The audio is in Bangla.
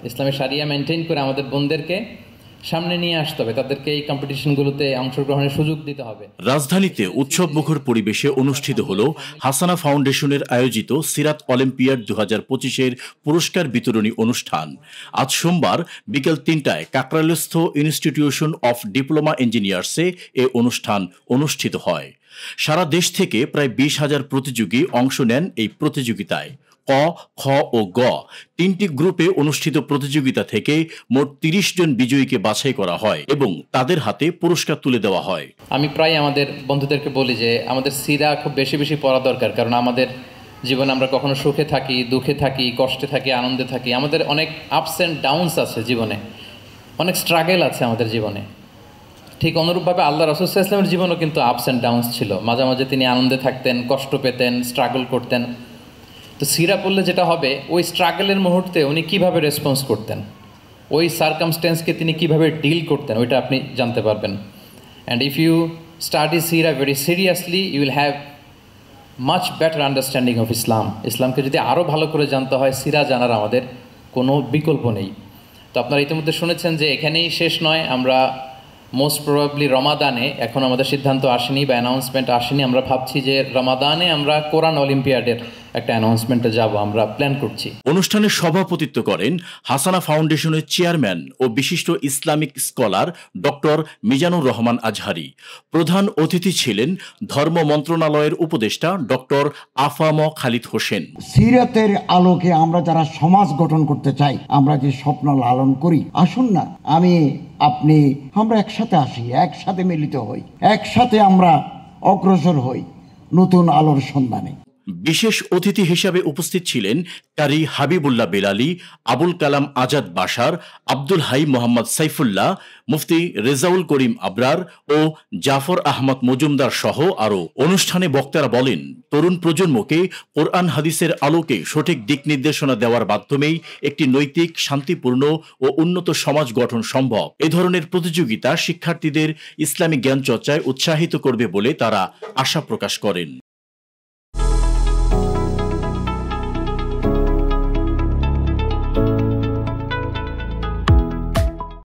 ইসলামী শারিয়া মেনটেন করে আমাদের বোনদেরকে সামনে নিয়ে আসতে হবে, তাদেরকে এই কম্পিটিশনগুলোতে অংশগ্রহণের সুযোগ দিতে হবে। রাজধানীতে উৎসবমুখর পরিবেশে অনুষ্ঠিত হল হাসানা ফাউন্ডেশনের আয়োজিত সিরাত অলিম্পিয়াড 2025-এর পুরস্কার বিতরণী অনুষ্ঠান। আজ সোমবার বিকেল 3টায় কাকরাইলস্থ ইনস্টিটিউশন অফ ডিপ্লোমা ইঞ্জিনিয়ার্সে এ অনুষ্ঠান অনুষ্ঠিত হয়। সারা দেশ থেকে প্রায় 20,000 প্রতিযোগী অংশ নেন এই প্রতিযোগিতায়। ক, খ ও গ তিনটি গ্রুপে অনুষ্ঠিত প্রতিযোগিতা থেকে মোট 30 জন বিজয়ীকে বাছাই করা হয় এবং তাদের হাতে পুরস্কার তুলে দেওয়া হয়। আমি প্রায় আমাদের বন্ধুদেরকে বলি যে আমাদের সিরা খুব বেশি বেশি পড়া দরকার, কারণ আমাদের জীবনে আমরা কখনো সুখে থাকি, দুঃখে থাকি, কষ্টে থাকি, আনন্দে থাকি। আমাদের অনেক আপস অ্যান্ড ডাউনস আছে জীবনে, অনেক স্ট্রাগল আছে আমাদের জীবনে। ঠিক অনুরূপভাবে আল্লাহ রাসূল সাল্লাল্লাহু আলাইহি ওয়াসাল্লামের জীবনও কিন্তু আপস অ্যান্ড ডাউনস ছিল। মাঝে মাঝে তিনি আনন্দে থাকতেন, কষ্ট পেতেন, স্ট্রাগল করতেন। তো সিরা পড়লে যেটা হবে, ওই স্ট্রাগলের মুহূর্তে উনি কীভাবে রেসপন্স করতেন, ওই সার্কামস্টেন্সকে তিনি কীভাবে ডিল করতেন, ওইটা আপনি জানতে পারবেন। অ্যান্ড ইফ ইউ স্টাডি সিরা very seriously, you will have much better understanding of Islam. ইসলামকে যদি আরও ভালো করে জানতে হয়, সিরা জানার আমাদের কোনো বিকল্প নেই। তো আপনারা ইতিমধ্যে শুনেছেন যে এখানেই শেষ নয়, আমরা মোস্ট প্রবাবলি রমাদানে, এখন আমাদের সিদ্ধান্ত আসেনি বা অ্যানাউন্সমেন্ট আসেনি, আমরা ভাবছি যে রমাদানে আমরা কোরআন অলিম্পিয়াডের একটা অ্যানাউন্সমেন্টে যাব, আমরা প্ল্যান করছি। অনুষ্ঠানে সভাপতিত্ব করেন হাসানা ফাউন্ডেশনের চেয়ারম্যান ও বিশিষ্ট Islamic scholar doctor Mizanur Rahman Azhari. প্রধান অতিথি ছিলেন ধর্ম মন্ত্রণালয়ের উপদেষ্টা ডক্টর আফাম খালিদ হোসেন। সিরাতের আলোকে আমরা যারা সমাজ গঠন করতে চাই, আমরা যে স্বপ্ন লালন করি, আসুন না আপনি আমরা একসাথে আসি, একসাথে মিলিত হই, একসাথে আমরা অগ্রসর হই নতুন আলোর সন্ধানে। বিশেষ অতিথি হিসাবে উপস্থিত ছিলেন কারি হাবিবুল্লাহ বেলালী, আবুল কালাম আজাদ বাশার, আব্দুল হাই মোহাম্মদ সাইফুল্লাহ, মুফতি রেজাউল করিম আবরার ও জাফর আহমদ মজুমদার সহ আরও। অনুষ্ঠানে বক্তারা বলেন, তরুণ প্রজন্মকে কোরআন হাদিসের আলোকে সঠিক দিক নির্দেশনা দেওয়ার মাধ্যমেই একটি নৈতিক, শান্তিপূর্ণ ও উন্নত সমাজ গঠন সম্ভব। এ ধরনের প্রতিযোগিতা শিক্ষার্থীদের ইসলামী জ্ঞান চর্চায় উৎসাহিত করবে বলে তারা আশা প্রকাশ করেন।